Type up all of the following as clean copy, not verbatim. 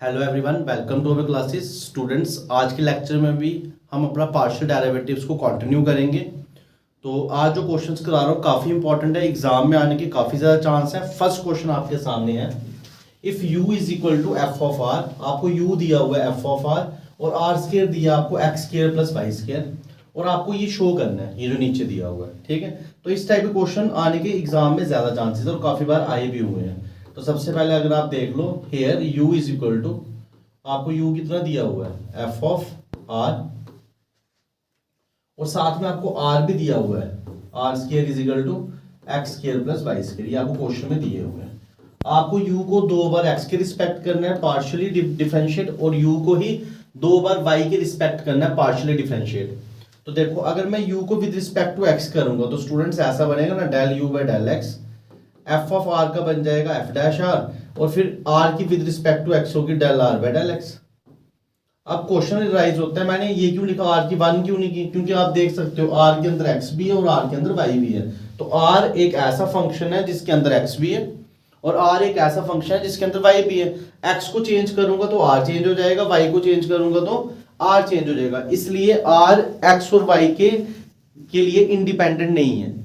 Hello everyone, welcome to our classes. Students, आज के lecture में भी हम अपना पार्शियल डेरिवेटिव्स को कंटिन्यू करेंगे। तो आज जो क्वेश्चंस करा रहा हूँ काफ़ी इंपॉर्टेंट है, एग्जाम में आने के काफ़ी ज़्यादा चांस है। फर्स्ट क्वेश्चन आपके सामने है, if u is equal to f of r. आपको u दिया हुआ है एफ ऑफ आर और आर स्केयर दिया आपको x square plus y square, और आपको ये शो करना है, ये जो नीचे दिया हुआ है। ठीक है, तो इस टाइप के क्वेश्चन आने के एग्जाम में ज़्यादा चांसेस है और काफ़ी बार आए भी हुए हैं। तो सबसे पहले अगर आप देख लो, here u is equal to, आपको u कितना दिया हुआ है एफ ऑफ आर, और साथ में आपको r भी दिया हुआ है, r square is equal to x square plus y square. ये आपको क्वेश्चन में दिए हुए हैं। आपको u को दो बार x के रिस्पेक्ट करना है पार्शियली डिफरेंशिएट, और u को ही दो बार y के रिस्पेक्ट करना है पार्शियली डिफरेंशिएट। तो देखो, अगर मैं u को विद रिस्पेक्ट टू x करूंगा तो स्टूडेंट्स ऐसा बनेगा ना, del u by del x। F of r का बन जाएगा एफ डैश आर, और फिर r की विद रिस्पेक्ट टू x होगी del r by del x। अब क्वेश्चन राइज होता है, मैंने ये क्यों लिखा r की वन क्यों नहीं की, क्योंकि आप देख सकते हो r के अंदर x भी है और r के अंदर y भी है। तो r एक ऐसा फंक्शन है जिसके अंदर x भी है, और r एक ऐसा फंक्शन है जिसके अंदर y भी है। x को चेंज करूंगा तो r चेंज हो जाएगा, y को चेंज करूंगा तो r चेंज हो जाएगा। इसलिए r x और y के लिए इंडिपेंडेंट नहीं है,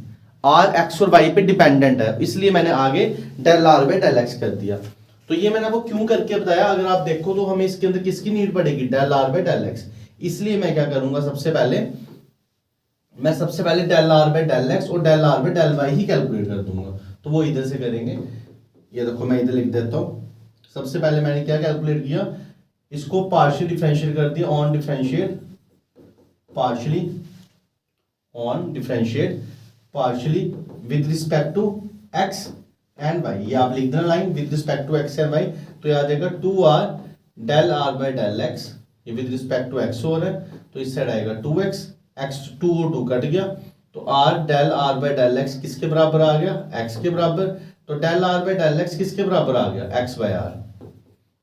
r x और y पे डिपेंडेंट है, इसलिए मैंने आगे del r by del x कर दिया। तो ये मैंने आपको क्यों करके बताया, अगर आप देखो तो हमें इसके अंदर किसकी नीड पड़ेगी, del r by del x। इसलिए मैं क्या करूंगा, सबसे पहले del r by del x और del r by del y ही कैलकुलेट कर दूंगा। तो वो इधर से करेंगे, ये देखो मैं इधर लिख देता हूं। सबसे पहले मैंने क्या कैलकुलेट किया, इसको पार्शियल डिफरेंशिएट कर दिया, on differentiate partially, on differentiate partially with respect to x and y। ये आप लिख देना line, with respect to x and y। तो ये आ जाएगा 2r del r by del x, ये विद रिस्पेक्ट टू x हो रहा है, तो इस साइड आएगा 2x, x 2 और 2 कट गया, तो r del r by del x किसके बराबर आ गया, x के बराबर। तो del r by del x किसके बराबर आ गया, x by r।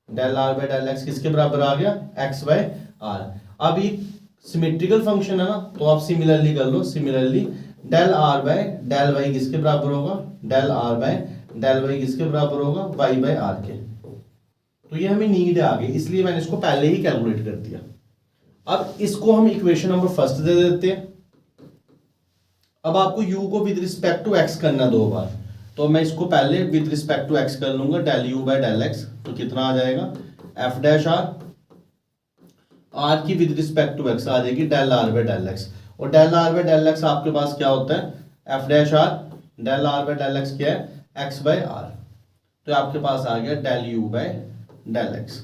Del r by del x किसके बराबर आ गया, x बाय r। अब ये सिमेट्रिकल फंक्शन है ना, तो आप सिमिलरली कर लो, similarly del r by del y किसके बराबर होगा, del r by del y किसके बराबर होगा, y बाय r के। तो ये हमें नीड है आगे, इसलिए मैंने इसको पहले ही कैलकुलेट कर दिया। अब इसको हम इक्वेशन नंबर फर्स्ट दे देते हैं। अब आपको u को विद रिस्पेक्ट टू x करना दो बार, तो मैं इसको पहले विद रिस्पेक्ट टू x कर लूंगा, del u by del x। तो कितना आ जाएगा, एफ डैश आर, r की विद रिस्पेक्ट टू x आ जाएगी del r by del x, और del r by del x आपके पास क्या होता है, f dash r, del r by del x क्या है, x बाय r। तो आपके पास आ गया del u by del x।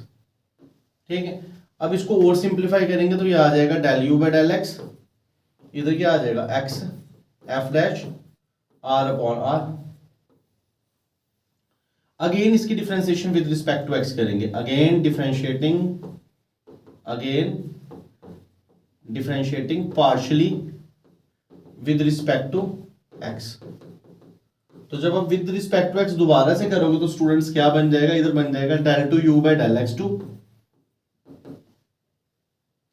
ठीक है, अब इसको और सिंप्लीफाई करेंगे तो ये आ जाएगा del u by del x, इधर क्या आ जाएगा, x f dash r upon r। Again इसकी differentiation with respect to x करेंगे, again differentiating partially with respect to x। तो जब आप विद रिस्पेक्ट टू x दोबारा से करोगे तो स्टूडेंट्स क्या बन जाएगा, इधर बन जाएगा del two u by del x two.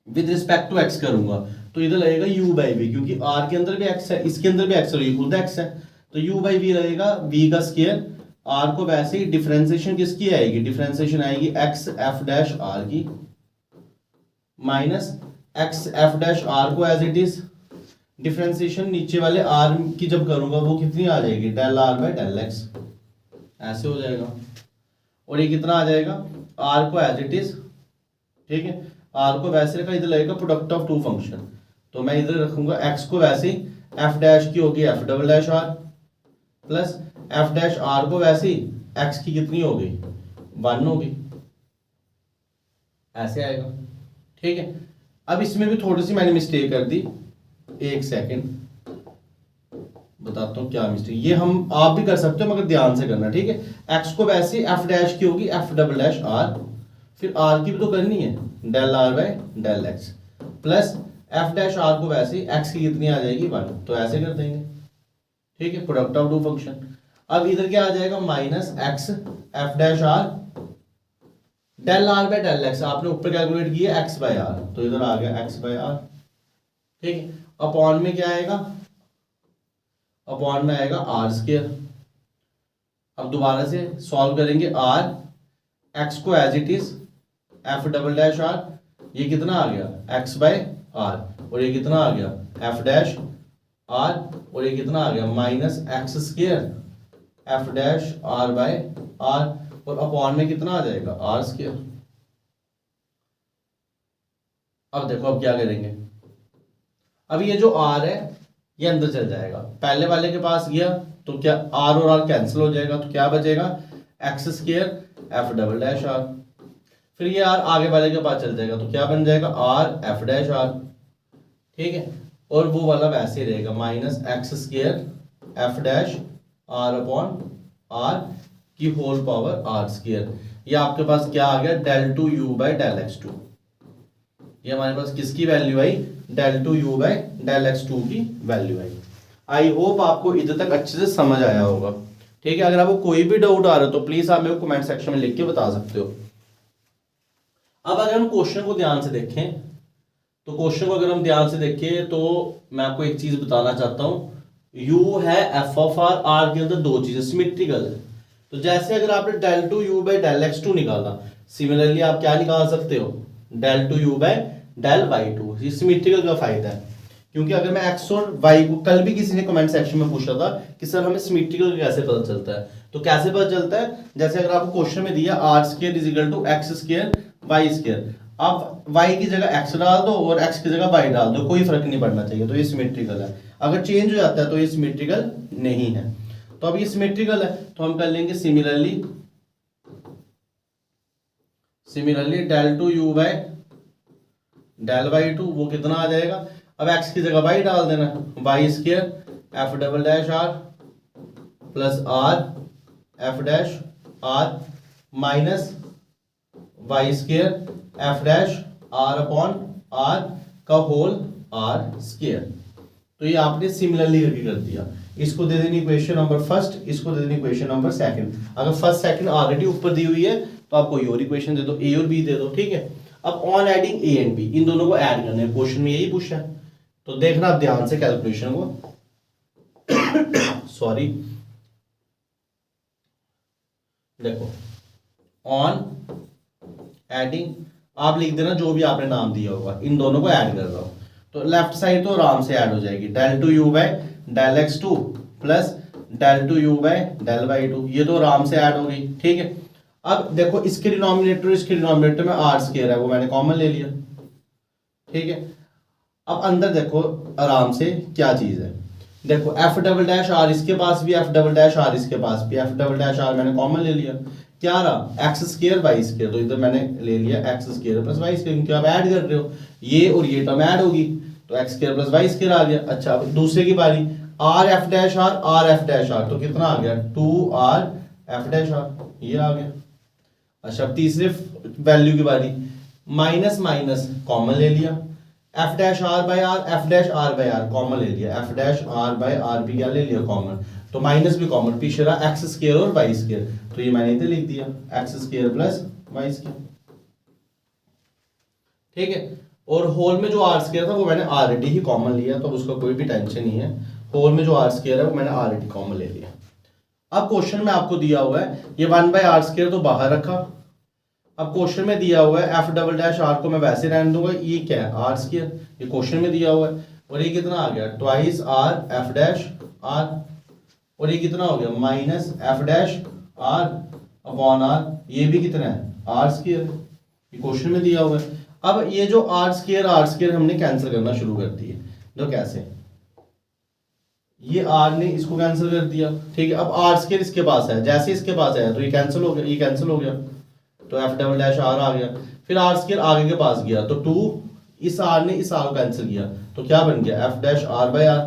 With respect to x करूंगा तो इधर लगेगा u बाय v, क्योंकि r के अंदर भी x है, इसके अंदर भी x है, ये खुद x है, तो u बाय v लगेगा v का स्क्वायर। r को वैसे ही डिफरेंशिएशन किसकी आएगी, डिफरेंशिएशन आएगी x f डैश r की minus x f dash r को एज इट इज, डिफरेंशिएशन नीचे वाले r की जब करूंगा वो कितनी आ जाएगी, del r by del x, ऐसे हो जाएगा। और ये कितना आ जाएगा, r को एज इट इज, ठीक है, r को वैसे रखा, इधर लगेगा प्रोडक्ट ऑफ टू फंक्शन, तो मैं इधर रखूंगा x को वैसे ही, f डैश की होगी f double dash r, plus f dash r को वैसे ही x की कितनी हो गई, 1 होगी, ऐसे आएगा। ठीक है, अब इसमें भी थोड़ी सी मैंने मिस्टेक कर दी, एक सेकंड बताता हूँ क्या मिस्टेक, ये हम आप भी कर सकते हो मगर ध्यान से करना। ठीक है, x को वैसे f डैश की होगी f डबल डैश r, फिर r की भी तो करनी है, del r by del x, plus f dash r को वैसे x की कितनी आ जाएगी, 1, तो ऐसे कर देंगे। ठीक है, प्रोडक्ट ऑफ टू फंक्शन। अब इधर क्या आ जाएगा, minus x f dash r del r by del x, आपने ऊपर कैलकुलेट किया x बाय r, तो इधर आ गया x बाय r। ठीक है, अपॉन में क्या आएगा, अपॉन में आएगा r स्क्वायर। अब दोबारा से सॉल्व करेंगे, r x को as it is f double dash r, ये कितना आ गया एक्स बाय आर, और ये कितना आ गया एफ डैश आर, और ये कितना आ गया minus x square f dash r by r, और अपॉन में कितना आ जाएगा आर स्क्वायर। अब देखो अब क्या करेंगे, अब ये जो आर है ये अंदर चल जाएगा, पहले वाले के पास गया तो क्या आर और आर कैंसिल हो जाएगा, तो क्या बचेगा x square f double dash r, फिर ये आर आगे वाले के पास चल जाएगा तो क्या बन जाएगा आर एफ डैश आर, ठीक है, और वो वाला वैसे ही रहेगा minus x square f dash r upon r की होल पावर आर स्क्वायर। ये आपके पास क्या आ गया del two u by del x two, ये हमारे पास किसकी वैल्यू आई del two u by del x two की वैल्यू आई। आई होप आपको इधर तक अच्छे से समझ आया होगा, ठीक है। अगर आपको कोई भी डाउट आ रहा है तो प्लीज आप मेरे को कमेंट सेक्शन में लिख के बता सकते हो। अब अगर हम क्वेश्चन को ध्यान से देखें तो क्वेश्चन को अगर हम ध्यान से देखें तो मैं आपको एक चीज बताना चाहता हूं, u है एफ ऑफ आर, आर के अंदर दो चीजें सिमेट्रिकल है, तो जैसे अगर आपने del two u by del x two निकाला, सिमिलरली आप क्या निकाल सकते हो del two u by del y two. ये सिमेट्रिकल का फायदा है, क्योंकि अगर मैं एक्स और वाई को, कल भी किसी ने कमेंट सेक्शन में पूछा था कि सर हमें सिमेट्रिकल कैसे पता चलता है, तो कैसे पता चलता है, जैसे अगर आपको क्वेश्चन में दिया r square is equal to x square y square, आप y की जगह x डाल दो और x की जगह y डाल दो, कोई फर्क नहीं पड़ना चाहिए, तो ये सिमेट्रिकल है। अगर चेंज हो जाता है तो ये सिमेट्रिकल नहीं है। तो अब ये सिमेट्रिकल है तो हम कर लेंगे similarly del two u by del y two, वो कितना आ जाएगा, अब x की जगह y डाल देना, y square f double dash r plus r f dash r minus y square f dash r upon r का होल आर स्क्वायर। तो ये आपने सिमिलरली करके कर दिया। इसको दे देनी इक्वेशन नंबर फर्स्ट, इसको दे देनी इक्वेशन नंबर सेकंड। अगर फर्स्ट सेकंड ऑलरेडी ऊपर दी हुई है तो आप कोई और इक्वेशन दे दो, ए और बी दे दो, ठीक है। अब on adding A and B, इन दोनों को ऐड करना है, क्वेश्चन में यही पूछा है, तो देखना आप ध्यान से कैलकुलेशन को सॉरी देखो, ऑन एडिंग आप लिख देना जो भी आपने नाम दिया होगा, इन दोनों को ऐड कर रहा हूं, तो लेफ्ट साइड तो आराम से ऐड हो जाएगी, del two u by del x two plus del two u by del y two, ये तो आराम से ऐड हो गई, ठीक है। अब देखो इसके डिनोमिनेटर में आर स्क्वायर है वो मैंने कॉमन ले लिया, ठीक है। अब अंदर देखो आराम से क्या चीज है, देखो एफ डबल डैश आर इसके पास भी, एफ डबल डैश आर इसके पास भी, एफ डबल डैश आर मैंने कॉमन ले लिया, क्या रहा एक्स स्क्वायर वाई स्क्वायर, तो इधर मैंने ले लिया x square plus y square, क्योंकि आप ऐड कर रहे हो, ये और ये टर्म ऐड होगी तो x square plus y square आ गया। अच्छा अब दूसरे की बारी, r f dash r f dash r, तो कितना आ गया two r f dash r, ये आ गया। अच्छा अब तीसरे वैल्यू की बारी, माइनस माइनस कॉमन ले लिया, f dash r by r, f dash r by r common ले लिया, f dash r by r भी क्या ले लिया कॉमन, तो माइनस भी कॉमन, पीछे रहा एक्स स्क्वायर और वाई स्क्वायर, तो ये मैंने इधर लिख दिया x square plus y square, ठीक है। और होल में जो आर स्क्वायर था वो मैंने ऑलरेडी ही कॉमन लिया, तो उसका कोई भी टेंशन नहीं है, होल में जो आर स्क्वायर है वो मैंने ऑलरेडी कॉमन ले लिया। अब क्वेश्चन में आपको दिया हुआ है ये वन बाय आर स्क्वायर तो बाहर रखा, अब क्वेश्चन में दिया हुआ है एफ डबल डैश आर को मैं वैसे रहने दूंगा, ये क्या है आर स्क्वायर, ये क्वेश्चन में दिया हुआ है, और ये कितना आ गया twice r f dash r, और ये कितना हो गया minus f dash r upon r, ये भी कितना है आर स्क्वायर, ये क्वेश्चन में दिया हुआ है। अब ये जो आर स्क्वायर हमने कैंसिल करना शुरू कर दिए, तो कैसे, ये आर ने इसको कैंसिल कर दिया, ठीक है। अब आर स्क्वायर इसके पास है, जैसे इसके पास आया तो ये कैंसिल हो गया, ये कैंसिल हो गया, तो एफ डबल डैश आर आ गया, फिर आर स्क्वायर आगे के पास गया तो टू, इस आर ने इस आर को कैंसिल किया तो क्या बन गया f dash r by r,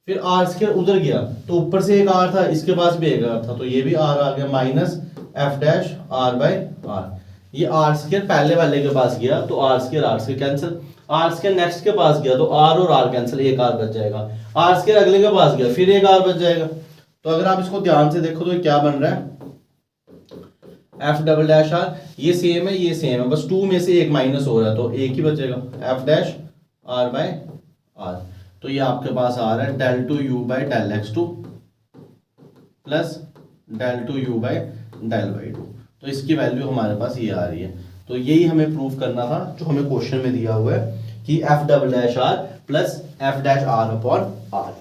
फिर आर स्क्वायर उधर गया तो ऊपर से एक आर था, इसके पास भी एक आर था, तो ये भी आर आ गया minus f dash r by r, ये आर स्क्वायर पहले वाले के पास गया तो r square cancel, r square next के पास गया तो आर और आर कैंसिल, एक आर बच जाएगा, आर स्क्वायर अगले के पास गया फिर एक आर बच जाएगा। तो अगर आप इसको ध्यान से देखो तो क्या बन रहा है एफ डबल डैश आर, ये सेम है ये सेम है, बस टू में से एक माइनस हो रहा है तो एक ही बचेगा f dash r by r, तो ये आपके पास आ रहा है del two u by del x two plus del two u by del y two, तो इसकी वैल्यू हमारे पास ये आ रही है तो यही हमें प्रूव करना था जो हमें क्वेश्चन में दिया हुआ है कि f double dash r plus f dash r upon r.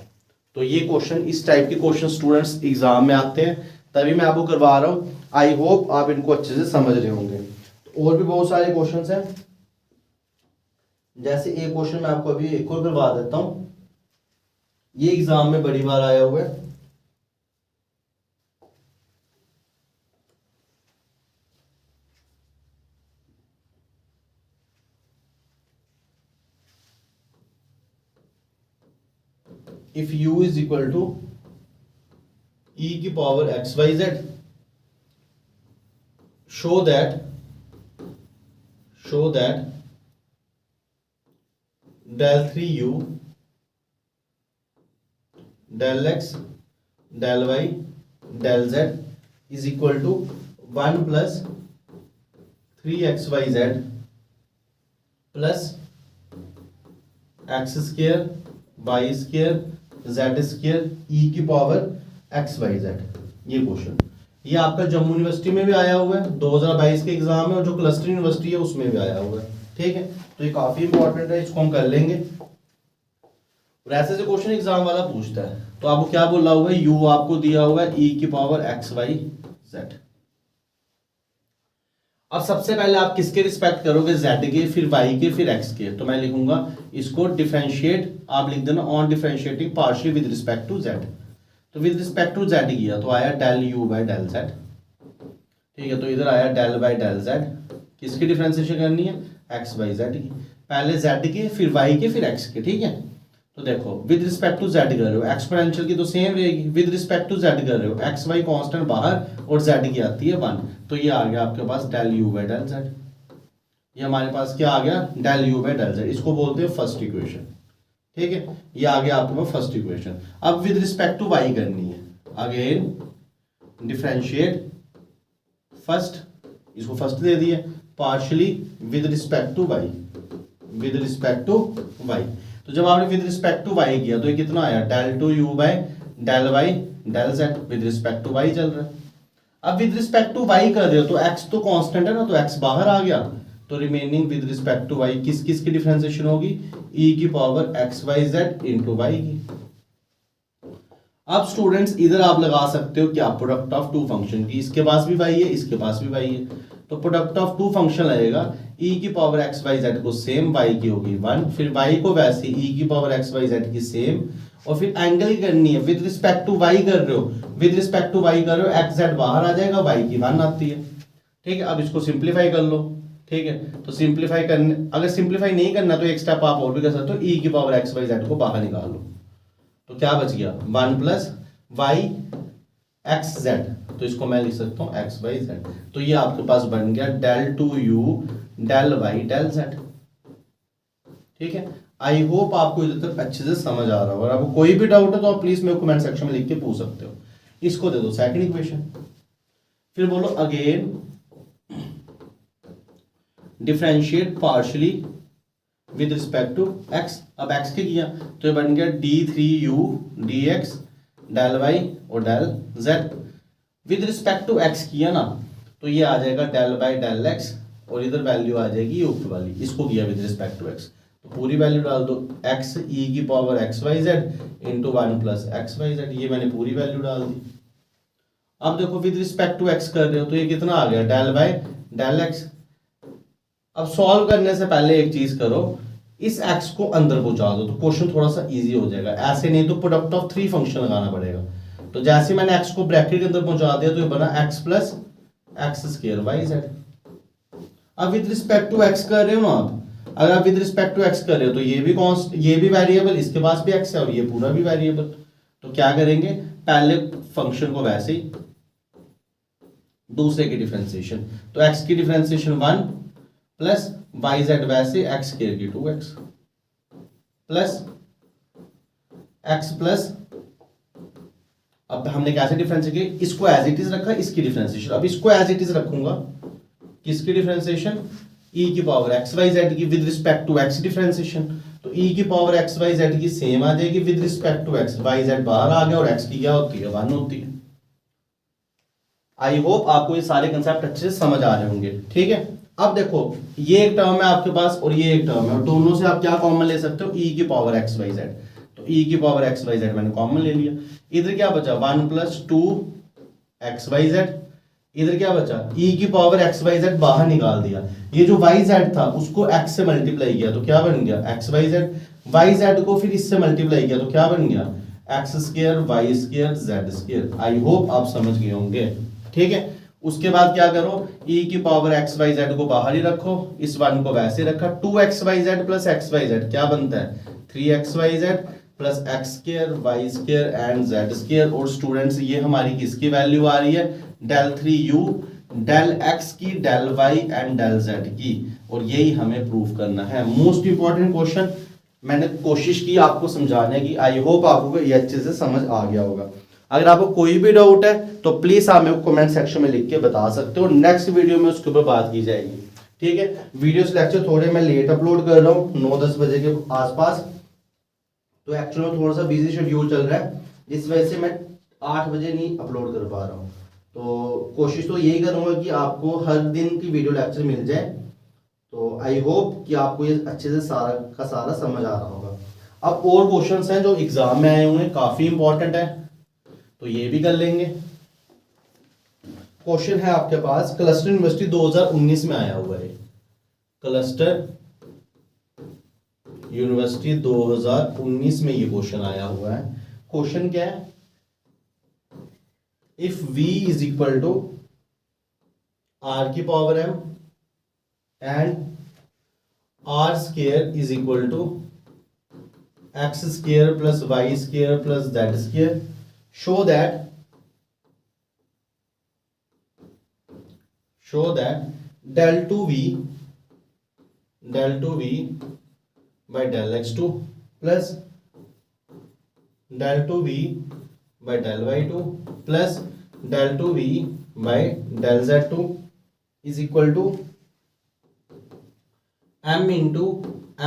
तो ये क्वेश्चन, इस टाइप के क्वेश्चन स्टूडेंट्स एग्जाम में आते हैं, तभी मैं आपको करवा रहा हूँ। आई होप आप इनको अच्छे से समझ रहे होंगे। तो और भी बहुत सारे क्वेश्चंस हैं, जैसे एक क्वेश्चन मैं आपको अभी एक और करवा देता हूँ, ये एग्जाम में बड़ी बार आया हुआ है। If u is equal to e की power x y z, show that del 3u del x del y del z is equal to 1 plus 3xyz plus x square y square z square e की power x y z. ये question, ये आपका Jammu university में भी आया हुआ है, 2022 के एग्जाम में, और जो क्लस्टर यूनिवर्सिटी है उसमें भी आया हुआ है। ठीक है, तो ये काफी इंपॉर्टेंट है, इसको हम कर लेंगे। और ऐसे से क्वेश्चन एग्जाम वाला पूछता है, तो आपको क्या बोला हुआ है, u आपको दिया हुआ है e की पावर एक्स वाई जेड। अब सबसे पहले आप किसके रिस्पेक्ट करोगे, z के, फिर y के, फिर x के। तो मैं लिखूंगा इसको डिफरेंशिएट, आप लिख देना on differentiating partial with respect to z। तो विद रिस्पेक्ट टू z किया तो आया del u by del z। ठीक है, तो इधर आया डेल बाय डेल z। किसकी डिफरेंशिएशन करनी है, x बाई z की। पहले z के, फिर y के, फिर x के। ठीक है, तो देखो विद रिस्पेक्ट टू z कर रहे हो, एक्सपोनेंशियल की तो सेम रहेगी, विद रिस्पेक्ट टू z कर रहे हो, एक्स वाई कांस्टेंट बाहर और z की आती है 1। तो ये आ गया आपके पास del u by del z। ये हमारे पास क्या आ गया, del u by del z। इसको बोलते हैं फर्स्ट इक्वेशन। ठीक है, ये आ गया आपके पास फर्स्ट इक्वेशन। अब विद रिस्पेक्ट टू y करनी है, अगेन डिफरेंशिएट फर्स्ट, इसको फर्स्ट दे दिए, partially with respect to y, with respect to y। तो जब आपने विद रिस्पेक्ट टू y किया तो ये कितना आया, del two u by del y del z। With respect to y चल रहा है। अब विद रिस्पेक्ट टू y कर रहे हो तो x तो कांस्टेंट है ना, तो x बाहर आ गया, तो remaining with respect to y किस किस की डिफरेंशिएशन होगी, e की power x y z into y की। अब स्टूडेंट्स इधर आप लगा सकते हो क्या, प्रोडक्ट ऑफ टू फंक्शन की, इसके पास भी y है, इसके पास भी y है, तो प्रोडक्ट ऑफ टू फंक्शन लगेगा, e की पावर एक्स वाई जेड को सेम y की होगी 1, फिर y को वैसे e की पावर एक्स वाई जेड की सेम, और फिर एंगल करनी है, विद रिस्पेक्ट टू y कर रहे हो, विद रिस्पेक्ट टू y कर रहे हो, एक्स जेड बाहर आ जाएगा, y की 1 आती है। ठीक है, अब इसको सिंप्लीफाई कर लो। ठीक है, तो सिंप्लीफाई करने, अगर सिंप्लीफाई नहीं करना तो एक स्टेप आप और भी कर सकते हो, e की पावर एक्स वाई जेड को बाहर निकाल लो, तो क्या बच गया 1 प्लस वाई एक्स जेड। तो इसको मैं लिख सकता हूँ एक्स वाई जेड। तो ये आपके पास बन गया del two u del y del z. ठीक है, आई होप आपको इधर तक अच्छे से समझ आ रहा हो। अगर आपको कोई भी डाउट है तो आप प्लीज मेरे कमेंट सेक्शन में लिख के पूछ सकते हो। इसको दे दो सेकंड इक्वेशन, फिर बोलो again differentiate partially with respect to x। अब x के किया तो ये बन गया d3u dx डेल y और del z। With respect to x किया ना तो ये आ जाएगा डेल बाय डेल x, और इधर वैल्यू आ जाएगी ये ऊपर वाली, इसको किया विद रिस्पेक्ट टू x, तो पूरी वैल्यू डाल दो, x e की power x y z into 1 plus x y z. ये मैंने पूरी वैल्यू डाल दी। अब देखो विद रिस्पेक्ट टू x कर रहे हो तो ये कितना आ गया, डेल बाय डेल x। अब सॉल्व करने से पहले एक चीज करो, इस x को अंदर पहुंचा दो तो क्वेश्चन थोड़ा सा इजी हो जाएगा। ऐसे नहीं तो प्रोडक्ट ऑफ 3 फंक्शन लगाना पड़ेगा। तो जैसे मैंने x को ब्रैकेट के अंदर पहुंचा दिया तो ये बना x plus x square y z. अब विद रिस्पेक्ट टू x कर रहे हो ना आप, अगर आप विद रिस्पेक्ट टू x कर रहे हो तो ये भी कॉन्स्ट, ये भी वेरिएबल, इसके पास भी x है और ये पूरा भी वेरिएबल। तो क्या करेंगे, पहले फंक्शन को वैसे ही, दूसरे की डिफरेंशिएशन, तो x की डिफरेंशिएशन 1 प्लस वाई जेड वैसे एक्स स्क्वायर की 2x प्लस x प्लस, अब हमने कैसे डिफरेंशिएट किया, इसको एज इट इज रखा, इसकी डिफरेंशिएशन, अब इसको एज इट इज रखूंगा, किसकी डिफरेंशिएशन, e की पावर एक्स वाई जेड की with respect to x differentiation, तो e की पावर एक्स वाई जेड की सेम आ जाएगी with respect to x, y z बाहर आ गया और x की क्या होती है 1 होती है। आई होप आपको ये सारे कंसेप्ट अच्छे से समझ आ रहे होंगे। ठीक है, अब देखो ये एक टर्म है आपके पास और ये एक टर्म है, और दोनों से आप क्या कॉमन ले सकते हो, e की पावर एक्स वाई जेड। तो e की पावर एक्स वाई जेड मैंने कॉमन ले लिया। इधर क्या बचा 1 + 2 एक्स वाई जेड। इधर क्या बचा e की पावर एक्स वाई जेड बाहर निकाल दिया। ये जो वाई जेड था उसको x से मल्टीप्लाई किया तो क्या बन गया x y z. Y z को फिर इससे मल्टीप्लाई किया तो क्या बन गया x² y² z²। I hope आप समझ गए होंगे। ठीक है, उसके बाद क्या करो e की पावर एक्स वाई जेड को बाहर ही रखो, इस 1 को वैसे रखा। 2xyz + xyz क्या बनता है 3xyz + x² y² and z²। और स्टूडेंट्स ये हमारी किसकी वैल्यू आ रही है del3u del x की del y and del z की, और यही हमें प्रूव करना है। मोस्ट इंपॉर्टेंट क्वेश्चन मैंने कोशिश की आपको समझाने की। आई होप आपको ये अच्छे से समझ आ गया होगा। अगर आपको कोई भी डाउट है तो प्लीज आप मेरे को कमेंट सेक्शन में लिख के बता सकते हो, नेक्स्ट वीडियो में उसके ऊपर बात की जाएगी। ठीक है, वीडियोस लेक्चर थोड़े मैं लेट अपलोड कर रहा हूँ 9-10 बजे के आसपास, तो एक्चुअली में थोड़ा सा बिजी शेड्यूल चल रहा है, इस वजह से मैं 8 बजे नहीं अपलोड कर पा रहा हूँ। तो कोशिश तो यही करूँगा कि आपको हर दिन की वीडियो लेक्चर मिल जाए। तो आई होप कि आपको ये अच्छे से सारा का सारा समझ आ रहा होगा। अब और क्वेश्चंस हैं जो एग्जाम में आए हुए हैं, काफी इंपॉर्टेंट है, तो ये भी कर लेंगे। क्वेश्चन है आपके पास क्लस्टर यूनिवर्सिटी 2019 में आया हुआ है। क्लस्टर यूनिवर्सिटी 2019 में ये क्वेश्चन आया हुआ है। क्वेश्चन क्या है, if v is equal to r की power m and r² is equal to x² + y² + z², show that del2v by del x2 plus del2v by del y2 plus del2v by del z2 is equal to m into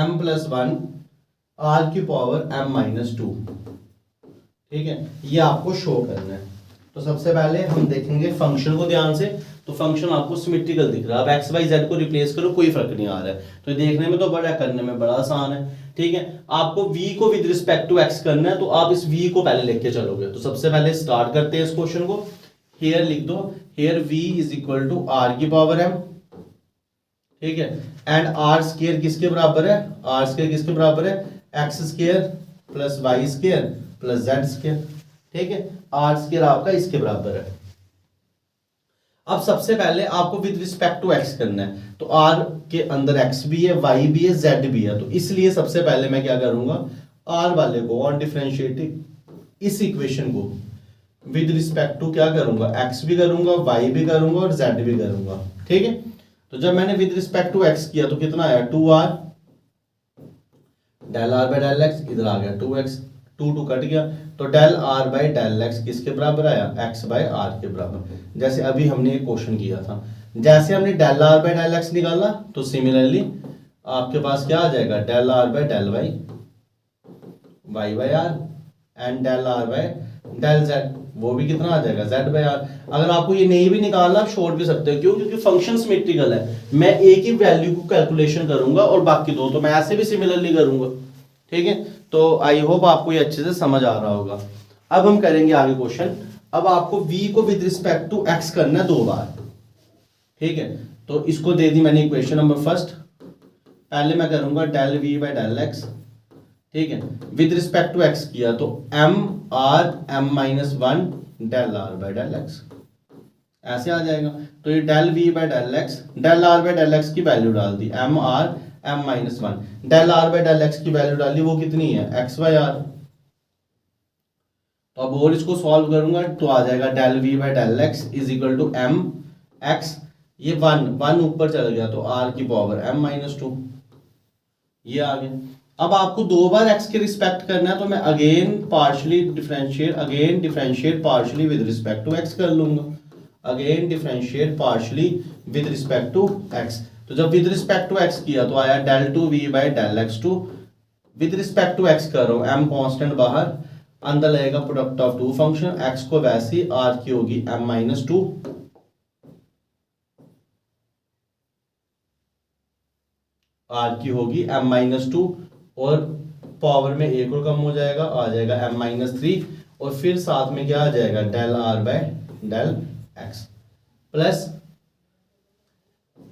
m + 1 r की power m - 2। ठीक है, ये आपको show करना है। तो सबसे पहले हम देखेंगे फंक्शन को ध्यान से। तो फंक्शन आपको सिमेट्रिकल दिख रहा है। अब एक्स वाई जेड को रिप्लेस करो, कोई फर्क नहीं आ रहा है, तो देखने में तो बड़ा, करने में बड़ा आसान है। ठीक है, आपको v को विद रिस्पेक्ट टू x करना है, तो आप इस v को पहले लेके चलोगे। तो सबसे पहले स्टार्ट करते हैं इस क्वेश्चन को। हियर लिख दो, here v is equal to r की पावर m। ठीक है, एंड r² किसके बराबर है, r² किसके बराबर है x² + y² + z²। ठीक है, r² आपका इसके बराबर है। अब सबसे पहले आपको विद रिस्पेक्ट टू x करना है, तो r के अंदर x भी है, y भी है, z भी है। तो इसलिए सबसे पहले मैं क्या करूंगा, r वाले को ऑन डिफरेंशिएटिंग इस इक्वेशन को विद रिस्पेक्ट टू क्या करूंगा, x भी करूंगा, y भी करूंगा और z भी करूंगा। ठीक है, तो जब मैंने विद रिस्पेक्ट टू x किया तो कितना आया 2r del r by del x, इधर आ गया 2x, 2 कट गया, तो del r by del x किसके बराबर आया x by r के बराबर। जैसे अभी हमने एक क्वेश्चन किया था, जैसे हमने del r by del x निकाला तो सिमिलरली आपके पास क्या आ जाएगा del r by del y y by r and del r by del z, वो भी कितना आ जाएगा z by r। अगर आपको ये नहीं भी निकालना आप छोड़ भी सकते हो, क्यों, क्योंकि फंक्शन सिमेट्रिकल है। मैं एक ही वैल्यू को कैलकुलेशन करूंगा और बाकी दो तो मैं ऐसे भी सिमिलरली करूंगा। ठीक है, तो आई होप आपको ये अच्छे से समझ आ रहा होगा। अब हम करेंगे आगे क्वेश्चन। अब आपको v को विद रिस्पेक्ट टू x करना है 2 बार। ठीक है, तो इसको दे दी मैंने इक्वेशन नंबर फर्स्ट। पहले मैं करूंगा del v by del x। ठीक है, विद रिस्पेक्ट टू x किया तो m r m - 1 del r by del x ऐसे आ जाएगा। तो ये del v by del x, del r by del x की वैल्यू डाल दी m r m - 1, del r by del x की value डाली, वो कितनी है x by r। तो अब और इसको सॉल्व करूंगा तो आ जाएगा del v by del x is equal to m x, ये 1 ऊपर चला गया तो r की पावर m - 2, ये आ गया। अब आपको 2 बार x के रिस्पेक्ट करना है, तो मैं again differentiate partially with respect to x कर लूंगा। Again differentiate partially with respect to x। तो जब विद रिस्पेक्ट टू x किया तो आया del2v by del x2। With respect to x कर रहा हूं, m कांस्टेंट बाहर, अंदर लगेगा product of two function, x को वैसी r की होगी m - 2 आर की होगी एम माइनस टू, और पावर में एक और कम हो जाएगा, आ जाएगा एम माइनस थ्री, और फिर साथ में क्या आ जाएगा del r by del x, plus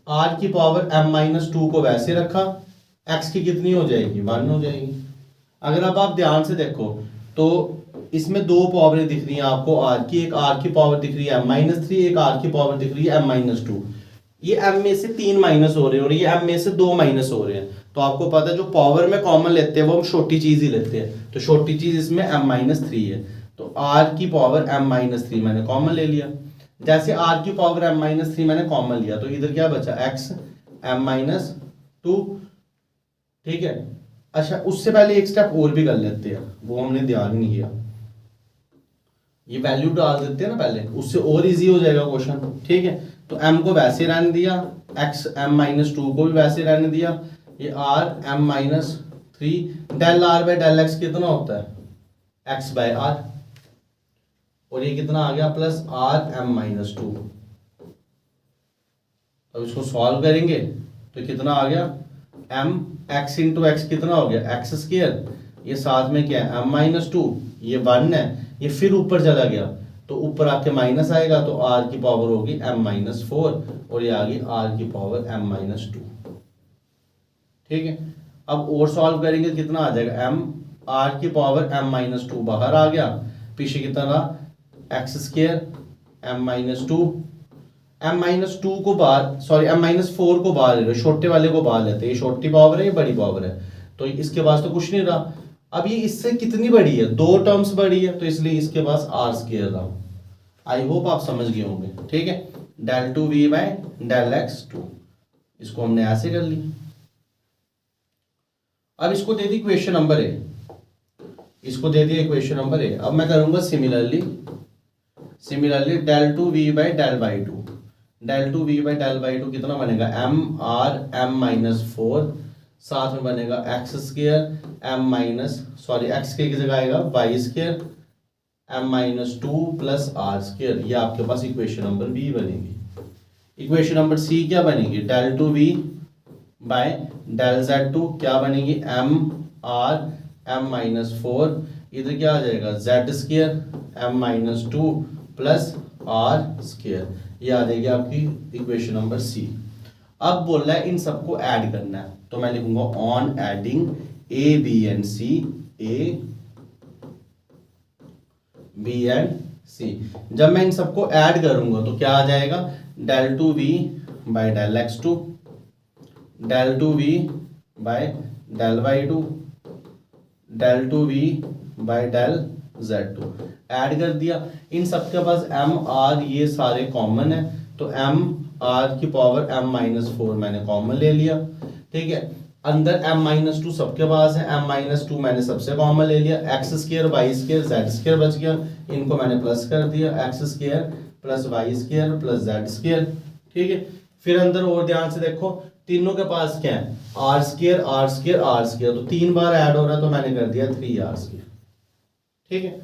r की पावर एम माइनस टू को वैसे रखा, एक्स की कितनी हो जाएगी 1 हो जाएगी। अगर अब आप ध्यान से देखो तो इसमें दो पावरें दिख रही हैं आपको आर की, एक आर की पावर दिख रही है एम माइनस थ्री, एक आर की पावर दिख रही है एम माइनस टू। ये एम में से 3 माइनस हो रहे हैं और ये एम में से 2 माइनस हो रहे हैं, तो आपको पता है जो पावर में कॉमन लेते हैं वो हम छोटी चीज ही लेते हैं, तो छोटी चीज इसमें एम माइनस थ्री है, तो आर की पावर एम माइनस थ्री मैंने कॉमन ले लिया। जैसे आर की पावर एम माइनस थ्री मैंने कॉमन लिया तो इधर क्या बचा एक्स एम माइनस टू, ठीक है। अच्छा उससे पहले एक स्टेप और भी कर लेते हैं, वो हमने ध्यान नहीं किया, ये वैल्यू डाल देते हैं ना पहले, उससे और इजी हो जाएगा क्वेश्चन, ठीक है। तो m को वैसे रहने दिया, x m माइनस टू को भी वैसे रहने दिया, ये r m minus three, del r by del x कितना होता है x बाय r, और ये कितना आ गया plus r m minus to. अब इसको सॉल्व करेंगे तो कितना आ गया m x इंटू एक्स कितना हो गया एक्स स्क्वायर, ये साथ में क्या है m माइनस टू, ये 1 है, ये फिर ऊपर चला गया तो ऊपर आके माइनस आएगा तो r की पावर होगी m माइनस फोर, और ये आ गई r की पावर m माइनस टू, ठीक है। अब और सॉल्व करेंगे कितना आ जाएगा m r की पावर m माइनस टू बाहर आ गया, पीछे कितना रहा x square m minus to, m minus two को बाहर सॉरी m माइनस फोर को बाहर ले, छोटे वाले को बाहर लेते हैं, ये छोटी पावर है ये बड़ी पावर है, तो इसके पास तो कुछ नहीं रहा। अब ये इससे कितनी बड़ी है, 2 टर्म्स बड़ी है, तो इसलिए इसके पास आर स्क्वायर रहा। आई होप आप समझ गए होंगे, ठीक है। Del two v by del x two, इसको हमने ऐसे कर ली। अब इसको दे दी इक्वेशन नंबर ए, इसको दे दिया इक्वेशन नंबर ए। अब मैं करूंगा similarly del two v by del y two, del two v by del y two कितना बनेगा m r m minus four, साथ में बनेगा x square m minus sorry x के जगह आएगा y square m minus two plus r square, ये आपके पास इक्वेशन नंबर बी बनेगी। इक्वेशन नंबर सी क्या बनेगी del two v by del z two क्या बनेगी m r m minus four, इधर क्या आ जाएगा z square m minus two plus r square, ये आ जाएगी आपकी इक्वेशन नंबर सी। अब बोल रहा है इन सबको ऐड करना है, तो मैं लिखूंगा on adding A B and C, A B and C. जब मैं इन सबको ऐड करूंगा तो क्या आ जाएगा del two v by del x two, del two v by del y two, del two v by del z two, add कर दिया। इन सबके पास एम आर ये सारे कॉमन है, तो एम आर की पावर m माइनस फोर मैंने common ले लिया, ठीक है। अंदर m माइनस टू सबके पास है, m माइनस टू मैंने सबसे कॉमन ले लिया, x square y square z square बच गया, इनको मैंने प्लस कर दिया x square plus y square plus z square, ठीक है। फिर अंदर और ध्यान से देखो तीनों के पास क्या है r square r square r square, तो 3 बार ऐड हो रहा है तो मैंने कर दिया 3 आर स्क्वायर, ठीक है।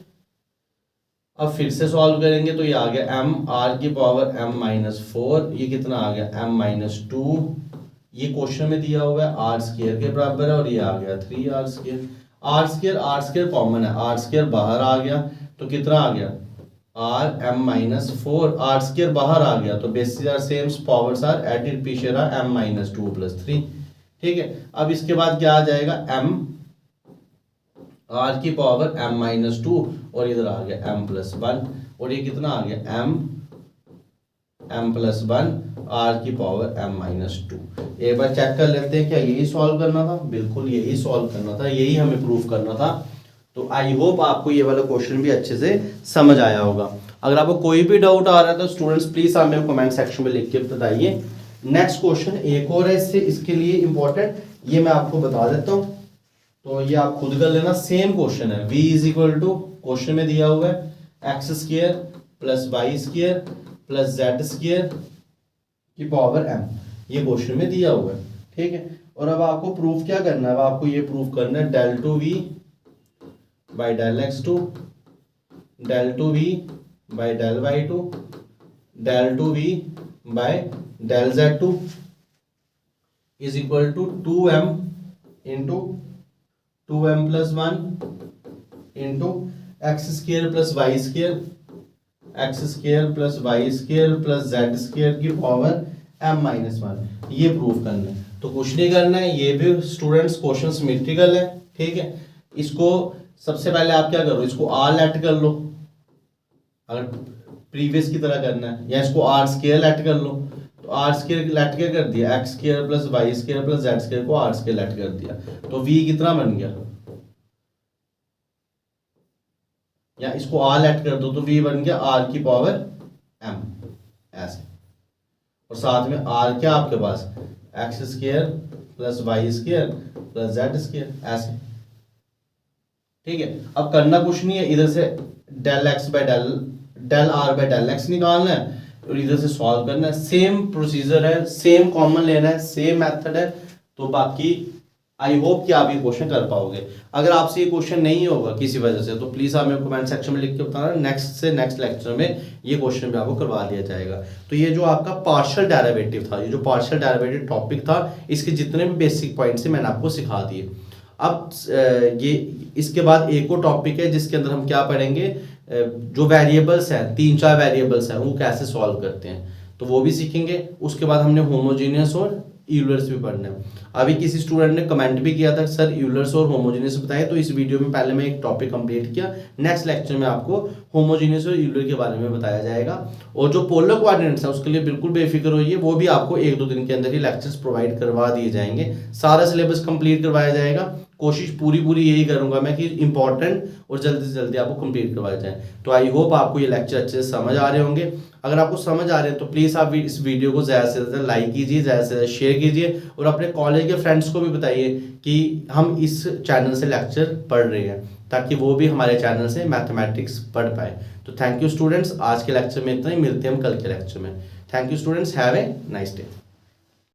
अब फिर से सॉल्व करेंगे तो ये आ गया एम आर की पावर m माइनस फोर, ये कितना आ गया m माइनस टू, ये क्वेश्चन में दिया हुआ है आर स्क्वायर के बराबर है, और ये आ गया 3 r square. R square common है, आर स्क्वायर बाहर आ गया तो कितना आ गया r m minus four, r square बाहर आ गया तो bases are same powers are added, पीछे रहा m minus two plus three, ठीक है। अब इसके बाद क्या आ जाएगा m आर की पावर m माइनस टू, और इधर आ गया m प्लस वन, और ये कितना आ गया m प्लस वन आर की पावर m माइनस टू। एक बार चेक कर लेते हैं क्या यही सॉल्व करना था, बिल्कुल यही सॉल्व करना था, यही हमें प्रूफ करना था। तो आई होप आपको ये वाला क्वेश्चन भी अच्छे से समझ आया होगा। अगर आपको कोई भी डाउट आ रहा है तो स्टूडेंट्स प्लीज हमें कमेंट सेक्शन में लिख के बताइए। नेक्स्ट क्वेश्चन एक और है इससे इसके लिए इंपॉर्टेंट, ये मैं आपको बता देता हूँ, तो ये आप खुद कर लेना। सेम क्वेश्चन है, v is equal to question में दिया हुआ है x square plus y square plus z square की पावर m, ये क्वेश्चन में दिया हुआ है, ठीक है। और अब आपको प्रूफ क्या करना है, अब आपको ये प्रूफ करना है del two v by del x two, del two v by del y two, del two v by del z two, is equal to 2m into 2m plus 1 into x square plus y square, x square plus y square plus z square की power m-1, ये prove करना है। तो कुछ नहीं करना है, ये भी स्टूडेंट्स क्वेश्चन सिमेट्रिकल है, ठीक है। इसको सबसे पहले आप क्या करो, इसको r लेट कर लो अगर प्रीवियस की तरह करना है, या इसको r स्क्र लेट कर लो। तो r स्क्र लेट क्या कर दिया, x square plus y square plus z square को r स्क्र लेट कर दिया, तो v कितना बन गया, या इसको r लेट कर दो तो v बन गया r की पावर m, ऐसे। और साथ में r क्या आपके पास, x square plus y square plus z square, ऐसे, ठीक है। अब करना कुछ नहीं है, इधर से del x by del r by del x निकालना है और इधर से सॉल्व करना है। सेम प्रोसीजर है, सेम कॉमन लेना है, सेम मेथड है। तो बाकी आई होप कि आप ये क्वेश्चन कर पाओगे। अगर आपसे ये क्वेश्चन नहीं होगा किसी वजह से तो प्लीज़ आप मेरे कमेंट सेक्शन में लिख के बताना, नेक्स्ट से नेक्स्ट लेक्चर में ये क्वेश्चन भी आपको करवा दिया जाएगा। तो ये जो आपका पार्शियल डेरिवेटिव था, ये जो पार्शियल डेरिवेटिव टॉपिक था, इसके जितने भी बेसिक पॉइंट्स थे मैंने आपको सिखा दिए। अब ये इसके बाद एक और टॉपिक है जिसके अंदर हम क्या पढ़ेंगे, जो वेरिएबल्स हैं, 3-4 वेरिएबल्स हैं, वो कैसे सॉल्व करते हैं, तो वो भी सीखेंगे। उसके बाद हमने होमोजीनियस और यूलर्स भी पढ़ना है। अभी किसी स्टूडेंट ने कमेंट भी किया था सर यूलर्स और होमोजीनियस बताएं, तो इस वीडियो में पहले मैं एक टॉपिक कंप्लीट किया, नेक्स्ट लेक्चर में आपको होमोजीनियस और यूलर के बारे में बताया जाएगा। और जो पोलर कोऑर्डिनेट्स हैं उसके लिए बिल्कुल बेफिक्र होइए, वो भी आपको 1-2 दिन के अंदर ही लेक्चर्स प्रोवाइड करवा दिए जाएंगे, सारा सिलेबस कंप्लीट करवाया जाएगा। कोशिश पूरी यही करूंगा मैं कि इंपॉर्टेंट और जल्दी से जल्दी आपको कंप्लीट करवाया जाए। तो आई होप आपको ये लेक्चर अच्छे से समझ आ रहे होंगे। अगर आपको समझ आ रहे हैं तो प्लीज़ आप इस वीडियो को ज़्यादा से ज़्यादा लाइक कीजिए, ज़्यादा से ज़्यादा शेयर कीजिए और अपने कॉलेज के फ्रेंड्स को भी बताइए कि हम इस चैनल से लेक्चर पढ़ रहे हैं, ताकि वो भी हमारे चैनल से मैथमेटिक्स पढ़ पाए। तो थैंक यू स्टूडेंट्स, आज के लेक्चर में इतना ही, मिलते हैं हम कल के लेक्चर में। Thank you students, have a nice day.